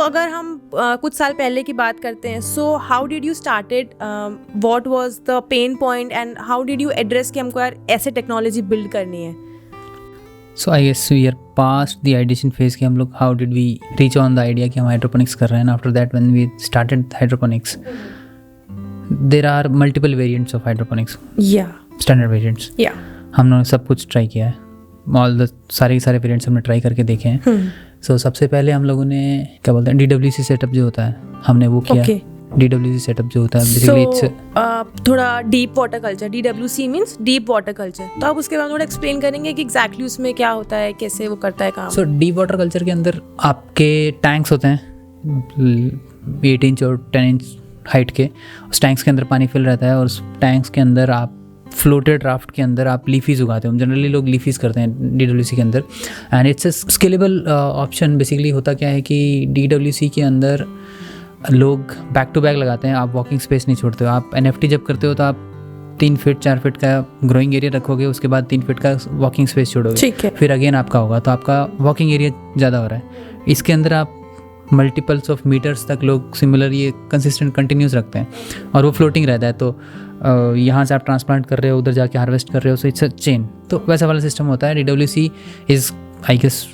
अगर हम कुछ साल पहले की बात करते हैं, so how did you started, what was the pain point and how did you address कि हमको यार ऐसे टेक्नोलॉजी बिल्ड करनी है? So I guess we are past the ideation phase कि हम लोग how did we reach on the idea कि हम हाइड्रोपोनिक्स कर रहे हैं. After that when we started hydroponics, there are multiple variants of hydroponics, standard variants. हमने सब कुछ ट्राई किया है, ऑल द सारे वेरिएंट्स हमने ट्राई करके देखे हैं. सो सबसे पहले हम लोगों ने क्या बोलते हैं DWC सेटअप जो होता है, हमने वो किया. DWC सेटअप जो होता है बेसिकली इट्स थोड़ा deep water culture. DWC means deep water culture. तो आप उसके बाद थोड़ा एक्सप्लेन करेंगे कि एग्जैक्टली उसमें क्या होता है, कैसे वो करता है काम? सो डीप वाटर कल्चर के अंदर आपके टैंक्स होते हैं 8 इंच और 10 इंच हाइट के. उस टैंक्स के अंदर पानी फिल रहता है और उस टैंक्स के अंदर आप फ्लोटेड राफ्ट के अंदर आप लीफीज उगाते हो. जनरली लोग लीफीज करते हैं DWC के अंदर. And it's a scalable option. Basically होता क्या है कि DWC के अंदर लोग बैक टू बैक लगाते हैं. आप वॉकिंग स्पेस नहीं छोड़ते हो. आप NFT जब करते हो तो आप 3 फीट 4 फीट का ग्रोइंग एरिया रखोगे, उसके बाद 3 फीट का वॉकिंग स्पेस छोड़ोगे, फिर अगेन आपका होगा, तो आपका वॉकिंग एरिया ज़्यादा हो रहा है. इसके अंदर आप मल्टीपल्स ऑफ मीटर्स तक लोग सिमिलर ये कंसिस्टेंट कंटिन्यूस रखते हैं और वो फ्लोटिंग रहता है. तो यहाँ से आप ट्रांसप्लांट कर रहे हो, उधर जाके हार्वेस्ट कर रहे हो, सो इट्स अ चेन. तो वैसा वाला सिस्टम होता है. DWC is I guess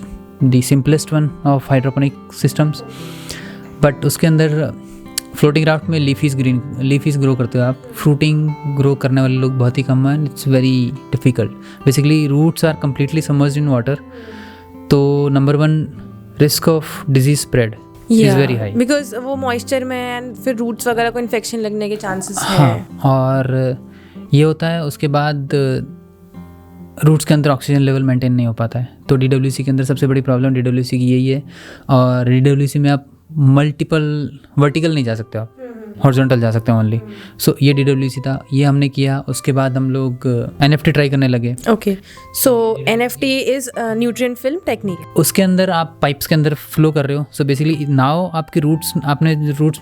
the simplest one of hydroponic systems. But उसके अंदर फ्लोटिंग राफ्ट में लीफीज ग्रो करते हो आप. फ्रूटिंग ग्रो करने वाले लोग बहुत ही कम हैं. It's very difficult. Basically roots are completely submerged in water. तो number 1 risk of disease spread is very high, because वो मॉइस्चर में एंड फिर रूट्स वगैरह को इन्फेक्शन लगने के चांसेस हैं. हाँ, और ये होता है. उसके बाद रूट्स के अंदर ऑक्सीजन लेवल मेंटेन नहीं हो पाता है. तो DWC के अंदर सबसे बड़ी प्रॉब्लम DWC की यही है. और DWC में आप मल्टीपल वर्टिकल नहीं जा सकते, आप हॉरिजॉन्टल जा सकते हैं ओनली. सो ये DWC था, ये हमने किया. उसके बाद हम लोग NFT ट्राई करने लगे. Okay, so NFT is nutrient film technique. उसके अंदर आप पाइप्स के अंदर फ्लो कर रहे हो. सो बेसिकली नाउ आपके रूट्स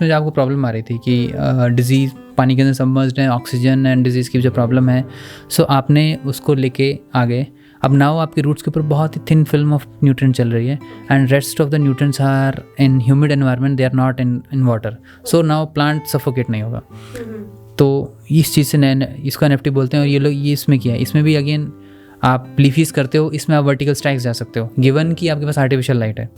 में जो आपको प्रॉब्लम आ रही थी कि डिजीज़ पानी के अंदर सबमर्ज्ड है, ऑक्सीजन एंड डिजीज़ की जो प्रॉब्लम है, सो आपने उसको लेके आ गए. अब नाउ आपके रूट्स के ऊपर बहुत ही थिन फिल्म ऑफ न्यूट्रिएंट चल रही है and rest of the nutrients are in humid environment, they are not in water. So now plant suffocate नहीं होगा. तो इस चीज़ से इसको NFT बोलते हैं. और ये लोग ये इसमें किया है. इसमें भी अगेन आप लीफीज करते हो, इसमें आप वर्टिकल स्ट्राइक्स जा सकते हो गिवन कि आपके पास आर्टिफिशियल लाइट है.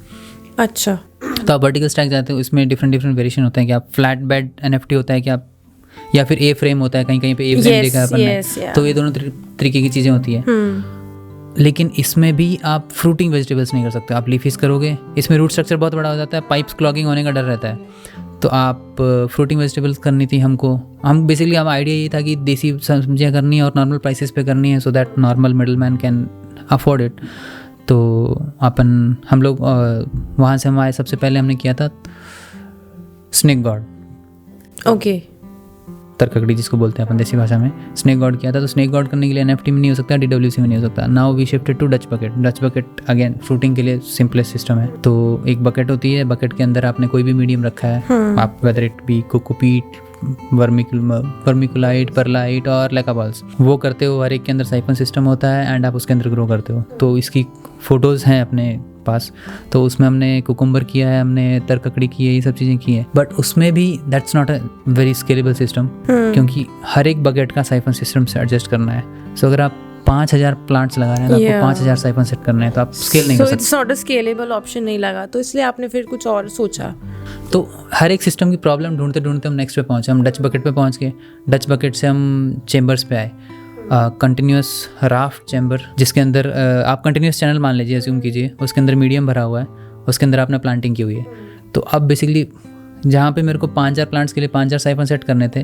अच्छा, तो आप वर्टिकल स्ट्राइक जाते हो. इसमें डिफरेंट वेरिएशन होते हैं कि आप फ्लैट बेड NFT होता है कि आप, या फिर A फ्रेम होता है, कहीं कहीं पे A फ्रेम देखा है अपन ने. तो ये दोनों तरीके की चीज़ें होती है. लेकिन इसमें भी आप फ्रूटिंग वेजिटेबल्स नहीं कर सकते. आप लीफीज करोगे, इसमें रूट स्ट्रक्चर बहुत बड़ा हो जाता है, पाइप्स क्लॉगिंग होने का डर रहता है. तो आप फ्रूटिंग वेजिटेबल्स करनी थी हमको. हम बेसिकली हमारा आइडिया ये था कि देसी सब्जियाँ करनी है और नॉर्मल प्राइसेस पे करनी है, so that normal middle man can afford it. तो हम लोग वहाँ से हमारे सबसे पहले हमने किया था स्नेक गॉड. ओके, तरककड़ी जिसको बोलते हैं अपन देसी भाषा में, स्नेक गॉड किया था. तो स्नेक गॉड करने के लिए NFT में नहीं हो सकता, DWC में नहीं हो सकता. Now we shifted to Dutch bucket again fruiting के लिए सिंपलेस्ट सिस्टम है. तो एक बकेट होती है, बकेट के अंदर आपने कोई भी मीडियम रखा है, आप whether it be cocopeat, vermiculite, perlite और लेकाबॉल्स, वो करते हो. हर एक के अंदर साइफन सिस्टम होता है एंड आप उसके अंदर ग्रो करते हो. तो इसकी फ़ोटोज़ हैं अपने पास. तो उसमें हमने कुकुम्बर किया है, हमने तरककड़ी की है, ये सब चीज़ें की है. बट उसमें भी that's not a very scalable system, क्योंकि हर एक बकेट का साइफन सिस्टम से एडजस्ट करना है. सो अगर आप 5000 प्लांट्स लगा रहे हैं तो आपको 5000 साइफन सेट करना है, तो आप स्केल नहीं कर सकते. It's not a scalable option नहीं लगा, तो इसलिए आपने फिर कुछ और सोचा. तो हर एक सिस्टम की प्रॉब्लम ढूंढते हम नेक्स्ट पे पहुंचे. हम डच बकेट पे पहुंच गए. डच बकेट से हम चेम्बर्स पे आए. कंटिन्यूस राफ्ट चैम्बर, जिसके अंदर आप कंटिन्यूस चैनल मान लीजिए, अज्यूम कीजिए, उसके अंदर मीडियम भरा हुआ है, उसके अंदर आपने प्लांटिंग की हुई है. तो अब बेसिकली जहाँ पे मेरे को 5000 प्लांट्स के लिए 5000 साइफन सेट करने थे,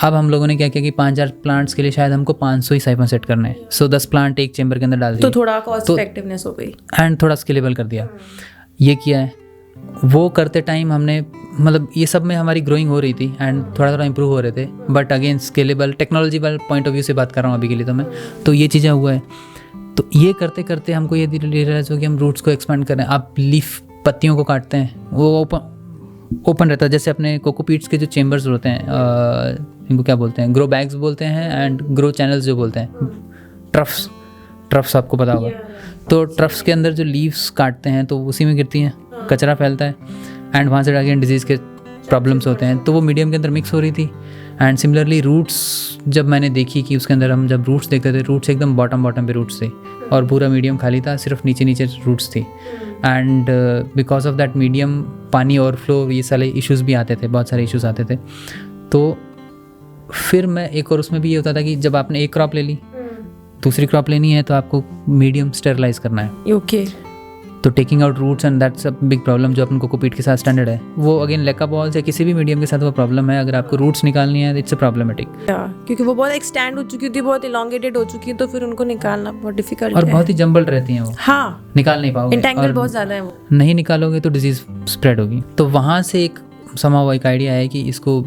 अब हम लोगों ने क्या किया कि 5000 प्लांट्स के लिए शायद हमको 500 ही साइफन सेट करने हैं. सो 10 प्लांट एक चैम्बर के अंदर डाल दिए, तो थोड़ा कॉस्ट इफेक्टिवनेस हो गई एंड थोड़ा स्केलेबल कर दिया. ये किया है. वो करते टाइम हमने मतलब ये सब में हमारी ग्रोइंग हो रही थी एंड थोड़ा इंप्रूव हो रहे थे. बट अगेन स्केलेबल टेक्नोलॉजी वाले पॉइंट ऑफ व्यू से बात कर रहा हूँ अभी के लिए तो मैं. तो ये चीज़ें हुआ है. तो ये करते करते हमको ये रियलाइज हो कि हम रूट्स को एक्सपेंड करें. आप लीफ पत्तियों को काटते हैं, वो ओपन रहता है. जैसे अपने कोकोपीट्स के जो चेम्बर्स होते हैं, इनको क्या बोलते हैं, ग्रो बैग्स बोलते हैं एंड ग्रो चैनल्स जो बोलते हैं, ट्रफ्स आपको पता होगा. तो ट्रफ्स के अंदर जो लीव्स काटते हैं तो उसी में गिरती हैं, कचरा फैलता है. एंड वहाँ से जाके डिजीज़ के प्रॉब्लम्स होते हैं, तो वो मीडियम के अंदर मिक्स हो रही थी। एंड सिमिलरली रूट्स जब मैंने देखी कि उसके अंदर हम जब रूट्स देखते थे, रूट्स एकदम बॉटम पे रूट्स थे और पूरा मीडियम खाली था, सिर्फ नीचे रूट्स थी। And because of that medium पानी ओवरफ्लो, ये सारे इश्यूज़ भी आते थे, बहुत सारे इश्यूज़ आते थे। तो फिर मैं एक और उसमें भी ये होता था कि जब आपने एक क्रॉप ले ली, दूसरी क्रॉप लेनी है तो आपको मीडियम स्टेरलाइज करना है। ओके। तो taking out roots and that's a big problem जो अपन कोकोपीट के साथ स्टैंडर्ड है। वो अगेन लेका बॉल्स या किसी भी मीडियम के साथ वो प्रॉब्लम है, अगर आपको रूट्स निकालनी है इट्स अ प्रॉब्लमेटिक। क्योंकि वो बहुत एक्सटेंड हो चुकी थी, बहुत इलोंगेटेड हो चुकी है, तो फिर उनको निकालना बहुत डिफिकल्ट है और बहुत ही जंबल्ड रहती हैं वो। हाँ, निकाल नहीं पाओगे, इंटेंगल बहुत ज़्यादा है वो। नहीं निकालोगे तो डिजीज़ स्प्रेड होगी। तो वहाँ से एक समाव एक आइडिया है कि इसको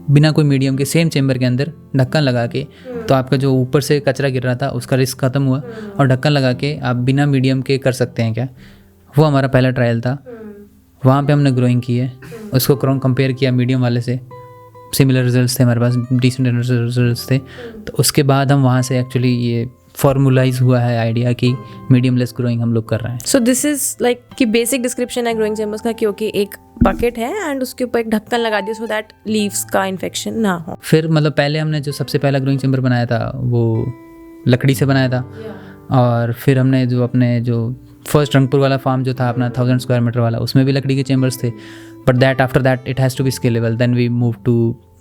बिना कोई मीडियम के सेम चेम्बर के अंदर ढक्कन लगा के, तो आपका जो ऊपर से कचरा गिर रहा था उसका रिस्क खत्म हुआ, और ढक्कन लगा के आप बिना मीडियम के कर सकते हैं क्या। वो हमारा पहला ट्रायल था। वहाँ पे हमने ग्रोइंग की है, उसको कंपेयर किया मीडियम वाले से, सिमिलर रिजल्ट्स थे हमारे पास, डिसेंट रिजल्ट्स थे। तो उसके बाद हम वहाँ से एक्चुअली ये फॉर्मुलाइज हुआ है आइडिया कि मीडियम लेस ग्रोइंग हम लोग कर रहे हैं। सो दिस इज लाइक कि बेसिक डिस्क्रिप्शन है ग्रोइंग चैम्बर्स का, क्योंकि एक बकेट है एंड उसके ऊपर एक ढक्कन लगा दिया सो दैट लीव्स का इन्फेक्शन ना हो। फिर मतलब पहले हमने जो सबसे पहला ग्रोइंग चैम्बर बनाया था वो लकड़ी से बनाया था, और फिर हमने जो अपने जो फर्स्ट रंगपुर वाला फार्म जो था अपना 1000 स्क्वायर मीटर वाला, उसमें भी लकड़ी के चैम्बर्स थे। But that after that it has to be scalable, then we move to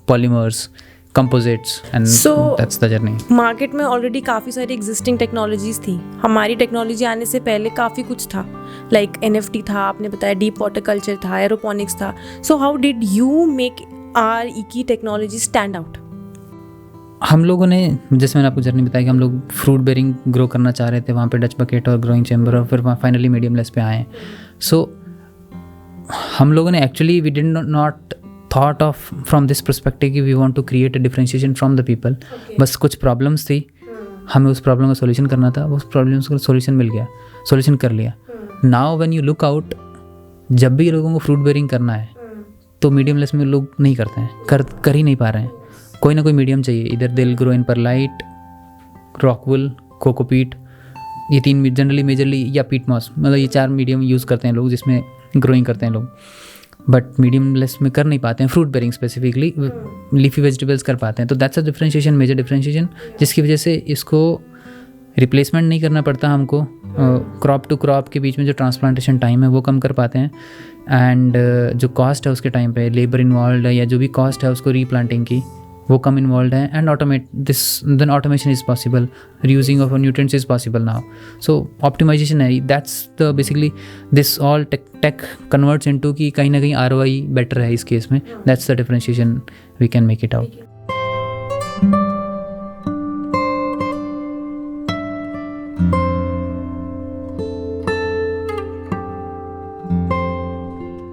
polymers, composites, and that's the journey. Market में ऑलरेडी काफ़ी सारी एग्जिस्टिंग टेक्नोलॉजीज थी। हमारी टेक्नोलॉजी आने से पहले काफ़ी कुछ था, लाइक NFT था, आपने बताया डीप वाटर कल्चर था, एरोपोनिक्स था। सो how did you make our की टेक्नोलॉजी स्टैंड आउट? हम लोगों ने, जैसे मैंने आपको जर्नी बताया कि हम लोग फ्रूट बेरिंग ग्रो करना चाह रहे थे, वहाँ पे डच बकेट और ग्रोइंग चैम्बर, और फिर फाइनली मीडियम लेस पे आए हैं। सो हम लोगों ने actually we did not thought of from this perspective कि we want to create a differentiation from the people. बस कुछ प्रॉब्लम्स थी, हमें उस प्रॉब्लम का सोल्यूशन करना था, उस प्रॉब्लम का सोल्यूशन मिल गया, सोल्यूशन कर लिया। Now when you look out, जब भी लोगों को फ्रूट बेरिंग करना है तो मीडियम लेस में लोग नहीं करते हैं, कर ही नहीं पा रहे हैं। कोई ना कोई मीडियम चाहिए, इधर दिल ग्रो इन परलाइट, रॉकवुल, कोकोपीट, ये तीन जनरली मेजरली, या पीट मॉस, मतलब ये 4 मीडियम यूज़ करते हैं लोग जिसमें ग्रोइंग करते हैं लोग। बट मीडियम लेस में कर नहीं पाते हैं fruit bearing specifically, leafy vegetables कर पाते हैं। तो that's a differentiation, major differentiation, जिसकी वजह से इसको रिप्लेसमेंट नहीं करना पड़ता हमको। क्रॉप टू क्रॉप के बीच में जो ट्रांसप्लांटेशन टाइम है वो कम कर पाते हैं, एंड जो कॉस्ट है उसके टाइम पे, लेबर इन्वॉल्व है या जो भी कॉस्ट है उसको रीप्लांटिंग की, वो कम इन्वॉल्व है। And automate this, then automation is possible, reusing of nutrients is possible now. So optimization है, that's the basically this all tech converts into कि कहीं ना कहीं ROI बेटर है इस केस में। That's the differentiation we can make it out.